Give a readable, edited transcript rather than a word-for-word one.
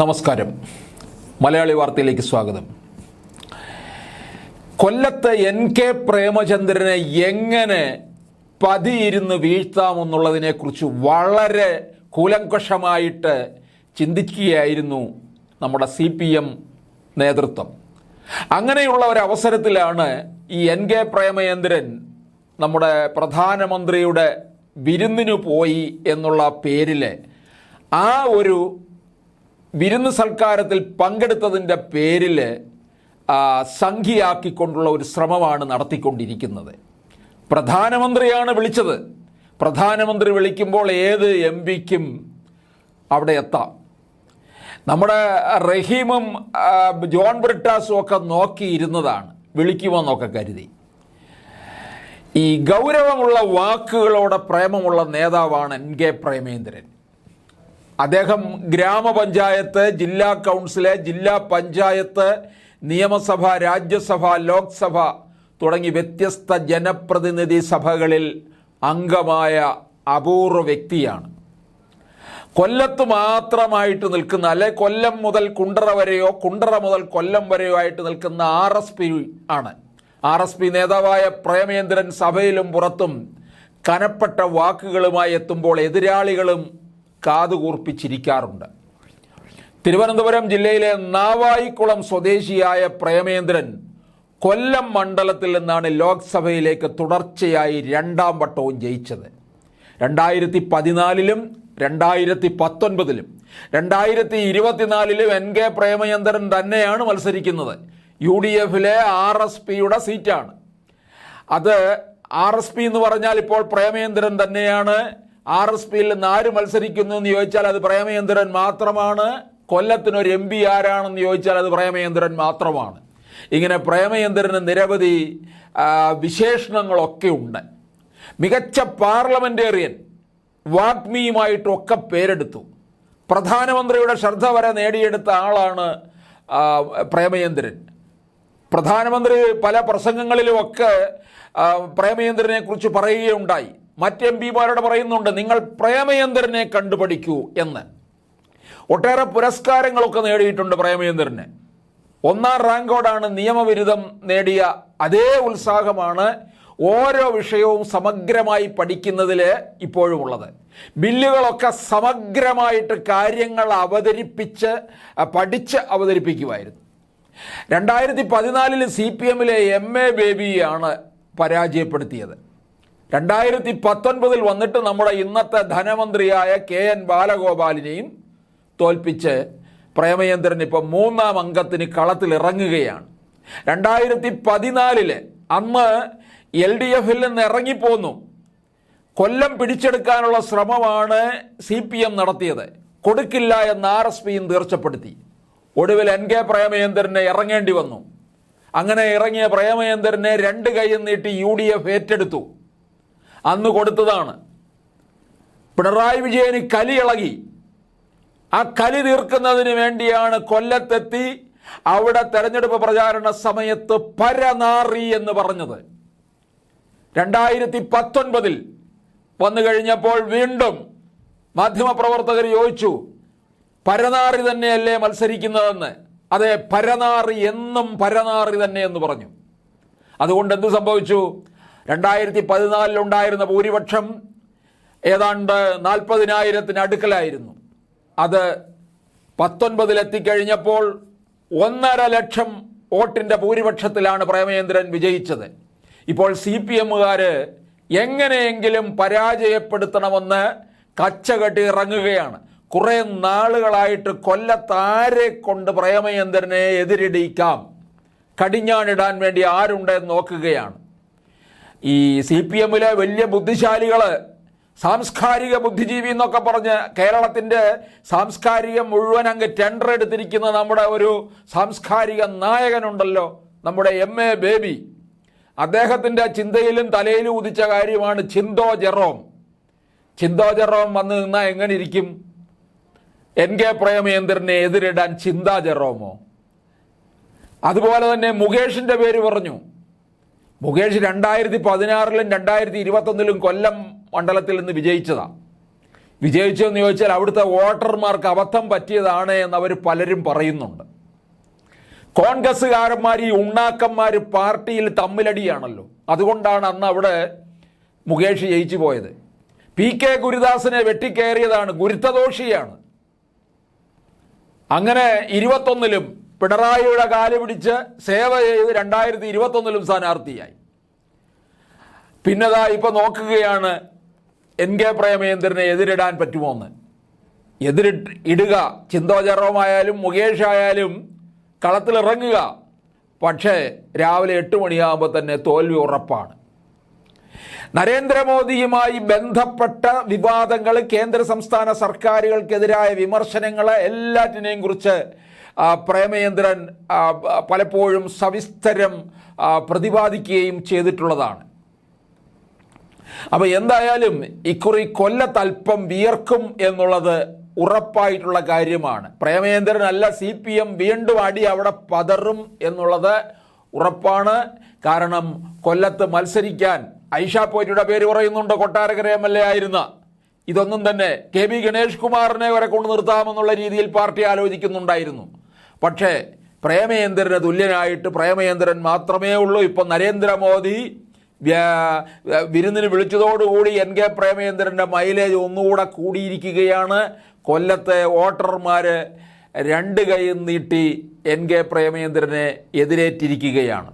നമസ്കാരം. മലയാളി വാർത്തയിലേക്ക് സ്വാഗതം. കൊല്ലത്ത് NK പ്രേമചന്ദ്രനെ എങ്ങനെ പതിയിരുന്ന് വീഴ്ത്താമെന്നുള്ളതിനെക്കുറിച്ച് വളരെ കൂലങ്കഷമായിട്ട് ചിന്തിക്കുകയായിരുന്നു നമ്മുടെ CPM നേതൃത്വം. അങ്ങനെയുള്ള ഒരവസരത്തിലാണ് ഈ NK പ്രേമചന്ദ്രൻ നമ്മുടെ പ്രധാനമന്ത്രിയുടെ വിരുന്നിനു പോയി എന്നുള്ള പേരിൽ ആ ഒരു വിരുന്ന് സൽക്കാരത്തിൽ പങ്കെടുത്തതിൻ്റെ പേരിൽ സംഖ്യയാക്കിക്കൊണ്ടുള്ള ഒരു ശ്രമമാണ് നടത്തിക്കൊണ്ടിരിക്കുന്നത്. പ്രധാനമന്ത്രിയാണ് വിളിച്ചത്. പ്രധാനമന്ത്രി വിളിക്കുമ്പോൾ ഏത് MPക്കും അവിടെ എത്താം. നമ്മുടെ റഹീമും ജോൺ ബ്രിട്ടാസും ഒക്കെ നോക്കിയിരുന്നതാണ് വിളിക്കുമെന്നൊക്കെ കരുതി. ഈ ഗൗരവമുള്ള വാക്കുകളോടെ പ്രേമമുള്ള നേതാവാണ് NK പ്രേമേന്ദ്രൻ. അദ്ദേഹം ഗ്രാമപഞ്ചായത്ത്, ജില്ലാ കൗൺസില്, ജില്ലാ പഞ്ചായത്ത്, നിയമസഭ, രാജ്യസഭ, ലോക്സഭ തുടങ്ങി വ്യത്യസ്ത ജനപ്രതിനിധി സഭകളിൽ അംഗമായ അപൂർവ വ്യക്തിയാണ്. കൊല്ലത്ത് മാത്രമായിട്ട് നിൽക്കുന്ന, അല്ലെ കൊല്ലം മുതൽ കുണ്ടറ വരെയോ കുണ്ടറ മുതൽ കൊല്ലം വരെയോ ആയിട്ട് നിൽക്കുന്ന RSP ആണ്. RSP നേതാവായ പ്രേമേന്ദ്രൻ സഭയിലും പുറത്തും കനപ്പെട്ട വാക്കുകളുമായി എത്തുമ്പോൾ എതിരാളികളും കാതുകൂർപ്പിച്ചിരിക്കാറുണ്ട്. തിരുവനന്തപുരം ജില്ലയിലെ നാവായിക്കുളം സ്വദേശിയായ പ്രേമേന്ദ്രൻ കൊല്ലം മണ്ഡലത്തിൽ നിന്നാണ് ലോക്സഭയിലേക്ക് തുടർച്ചയായി രണ്ടാം വട്ടവും ജയിച്ചത്. 2014-ലും 2019-ലും 2024-ലും NK പ്രേമചന്ദ്രൻ തന്നെയാണ് മത്സരിക്കുന്നത്. UDF-ലെ RSPയുടെ സീറ്റാണ് അത്. RSP എന്ന് പറഞ്ഞാൽ ഇപ്പോൾ പ്രേമചന്ദ്രൻ തന്നെയാണ്. RSPയിൽ നിന്ന് ആര് മത്സരിക്കുന്നു എന്ന് ചോദിച്ചാൽ അത് പ്രേമചന്ദ്രൻ മാത്രമാണ്. കൊല്ലത്തിനൊരു MP ആരാണെന്ന് ചോദിച്ചാൽ അത് പ്രേമചന്ദ്രൻ മാത്രമാണ്. ഇങ്ങനെ പ്രേമചന്ദ്രന് നിരവധി വിശേഷണങ്ങളൊക്കെ ഉണ്ട്. മികച്ച പാർലമെന്റേറിയൻ, വാഗ്മിയുമായിട്ടൊക്കെ പേരെടുത്തു. പ്രധാനമന്ത്രിയുടെ ശ്രദ്ധ വരെ നേടിയെടുത്ത ആളാണ് പ്രേമചന്ദ്രൻ. പ്രധാനമന്ത്രി പല പ്രസംഗങ്ങളിലുമൊക്കെ പ്രേമചന്ദ്രനെ കുറിച്ച് പറയുകയുണ്ടായി. മറ്റ് MPമാരോട് പറയുന്നുണ്ട്, നിങ്ങൾ പ്രേമചന്ദ്രനെ കണ്ടുപഠിക്കൂ എന്ന്. ഒട്ടേറെ പുരസ്കാരങ്ങളൊക്കെ നേടിയിട്ടുണ്ട് പ്രേമചന്ദ്രന്. 1ാം റാങ്കോടാണ് നിയമബിരുദം നേടിയ അതേ ഉത്സാഹമാണ് ഓരോ വിഷയവും സമഗ്രമായി പഠിക്കുന്നതിൽ ഇപ്പോഴും ഉള്ളത്. ബില്ലുകളൊക്കെ സമഗ്രമായിട്ട് കാര്യങ്ങൾ പഠിച്ച് അവതരിപ്പിക്കുമായിരുന്നു. 2014 CPM-ലെ MA ബേബിയാണ് പരാജയപ്പെടുത്തിയത്. 2019 വന്നിട്ട് നമ്മുടെ ഇന്നത്തെ ധനമന്ത്രിയായ KN ബാലഗോപാലിനെയും തോൽപ്പിച്ച് പ്രേമചന്ദ്രൻ ഇപ്പോൾ 3ാം അംഗത്തിന് കളത്തിലിറങ്ങുകയാണ്. 2014 അന്ന് LDF-ൽ നിന്ന് ഇറങ്ങിപ്പോന്നു. കൊല്ലം പിടിച്ചെടുക്കാനുള്ള ശ്രമമാണ് CPM നടത്തിയത്. കൊടുക്കില്ല എന്ന് RSPയും തീർച്ചപ്പെടുത്തി. ഒടുവിൽ NK പ്രേമചന്ദ്രനെ ഇറങ്ങേണ്ടി വന്നു. അങ്ങനെ ഇറങ്ങിയ പ്രേമചന്ദ്രനെ 2 കൈയും നീട്ടി UDF ഏറ്റെടുത്തു. അന്ന് കൊടുത്തതാണ്. പിണറായി വിജയന് കലിയിളകി. ആ കലി തീർക്കുന്നതിന് വേണ്ടിയാണ് കൊല്ലത്തെത്തി അവിടെ തെരഞ്ഞെടുപ്പ് പ്രചാരണ സമയത്ത് പരനാറി എന്ന് പറഞ്ഞത്. 2019 വന്നു കഴിഞ്ഞപ്പോൾ വീണ്ടും മാധ്യമപ്രവർത്തകർ ചോദിച്ചു, പരനാറി തന്നെയല്ലേ മത്സരിക്കുന്നതെന്ന്. അതെ, പരനാറി, എന്നും പരനാറി തന്നെ എന്ന് പറഞ്ഞു. അതുകൊണ്ട് എന്ത് സംഭവിച്ചു? 2014 ഉണ്ടായിരുന്ന ഭൂരിപക്ഷം ഏതാണ്ട് 40,000-ത്തിന് അടുക്കലായിരുന്നു. അത് 19 എത്തിക്കഴിഞ്ഞപ്പോൾ 1.5 ലക്ഷം വോട്ടിൻ്റെ ഭൂരിപക്ഷത്തിലാണ് പ്രേമചന്ദ്രൻ വിജയിച്ചത്. ഇപ്പോൾ CPM-കാർ എങ്ങനെയെങ്കിലും പരാജയപ്പെടുത്തണമെന്ന് കച്ചകെട്ടി ഇറങ്ങുകയാണ്. കുറേ നാളുകളായിട്ട് കൊല്ലത്താരെ കൊണ്ട് പ്രേമചന്ദ്രനെ എതിരിടിക്കാം, കടിഞ്ഞാണിടാൻ വേണ്ടി ആരുണ്ടെന്ന് നോക്കുകയാണ്. ഈ CPM-ലെ വലിയ ബുദ്ധിശാലികൾ, സാംസ്കാരിക ബുദ്ധിജീവി എന്നൊക്കെ പറഞ്ഞ് കേരളത്തിൻ്റെ സാംസ്കാരികം മുഴുവൻ അങ്ങ് ടെൻഡർ എടുത്തിരിക്കുന്ന നമ്മുടെ ഒരു സാംസ്കാരിക നായകനുണ്ടല്ലോ, നമ്മുടെ MA ബേബി. അദ്ദേഹത്തിൻ്റെ ചിന്തയിലും തലയിലും ഉദിച്ച കാര്യമാണ് ചിന്തോ ജെറോം. ചിന്തോ ജെറോം വന്ന് നിന്നാൽ എങ്ങനെ ഇരിക്കും? NK പ്രേമചന്ദ്രനെ എതിരിടാൻ ചിന്താ ജെറോമോ? അതുപോലെ തന്നെ മുകേഷിൻ്റെ പേര് പറഞ്ഞു. മുകേഷ് 2016-ലും 2021-ലും കൊല്ലം മണ്ഡലത്തിൽ നിന്ന് വിജയിച്ചതാണ്. വിജയിച്ചെന്ന് ചോദിച്ചാൽ അവിടുത്തെ വോട്ടർമാർക്ക് അബദ്ധം പറ്റിയതാണ് എന്നവർ പലരും പറയുന്നുണ്ട്. കോൺഗ്രസ്സുകാരന്മാർ ഈ ഉണ്ണാക്കന്മാർ പാർട്ടിയിൽ തമ്മിലടിയാണല്ലോ. അതുകൊണ്ടാണ് അന്ന് അവിടെ മുകേഷ് ജയിച്ചു പോയത്. PK ഗുരുദാസിനെ വെട്ടിക്കയറിയതാണ്, ഗുരുത്തദോഷിയാണ്. അങ്ങനെ 21-ലും പിണറായിയുടെ കാല് പിടിച്ച് സേവ ചെയ്ത് 2021-ലും സ്ഥാനാർത്ഥിയായി. പിന്നെതാ ഇപ്പൊ നോക്കുകയാണ് NK പ്രേമചന്ദ്രനെ എതിരിടാൻ പറ്റുമോ എന്ന്. ഇടുക, ചിന്തോ ജെറോമായാലും മുകേഷ് ആയാലും കളത്തിലിറങ്ങുക. പക്ഷേ രാവിലെ 8 മണിയാകുമ്പോൾ തന്നെ തോൽവി ഉറപ്പാണ്. നരേന്ദ്രമോദിയുമായി ബന്ധപ്പെട്ട വിവാദങ്ങൾ, കേന്ദ്ര സംസ്ഥാന സർക്കാരുകൾക്കെതിരായ വിമർശനങ്ങൾ, എല്ലാറ്റിനെയും കുറിച്ച് പ്രേമചന്ദ്രൻ പലപ്പോഴും സവിസ്തരം പ്രതിപാദിക്കുകയും ചെയ്തിട്ടുള്ളതാണ്. അപ്പോൾ എന്തായാലും ഇക്കുറി കൊല്ലത്തൽപ്പം വിയർക്കും എന്നുള്ളത് ഉറപ്പായിട്ടുള്ള കാര്യമാണ്. പ്രേമചന്ദ്രനല്ല, CPM വീണ്ടും അടി അവിടെ പതറും എന്നുള്ളത് ഉറപ്പാണ്. കാരണം കൊല്ലത്ത് മത്സരിക്കാൻ ഐഷ പോറ്റിയുടെ പേര് പറയുന്നുണ്ട്, കൊട്ടാരക്കര MLA ആയിരുന്ന. ഇതൊന്നും തന്നെ KB ഗണേഷ് കുമാറിനെ വരെ കൊണ്ടു നിർത്താമെന്നുള്ള രീതിയിൽ പാർട്ടി ആലോചിക്കുന്നുണ്ടായിരുന്നു. പക്ഷേ പ്രേമചന്ദ്രന് തുല്യനായിട്ട് പ്രേമചന്ദ്രൻ മാത്രമേ ഉള്ളൂ. ഇപ്പം നരേന്ദ്രമോദി വിരുന്നിന് വിളിച്ചതോടുകൂടി NK പ്രേമചന്ദ്രൻ്റെ മൈലേജ് ഒന്നുകൂടെ കൂടിയിരിക്കുകയാണ്. കൊല്ലത്തെ വോട്ടർമാർ 2 കൈയും നീട്ടി NK പ്രേമചന്ദ്രനെ എതിരേറ്റിരിക്കുകയാണ്.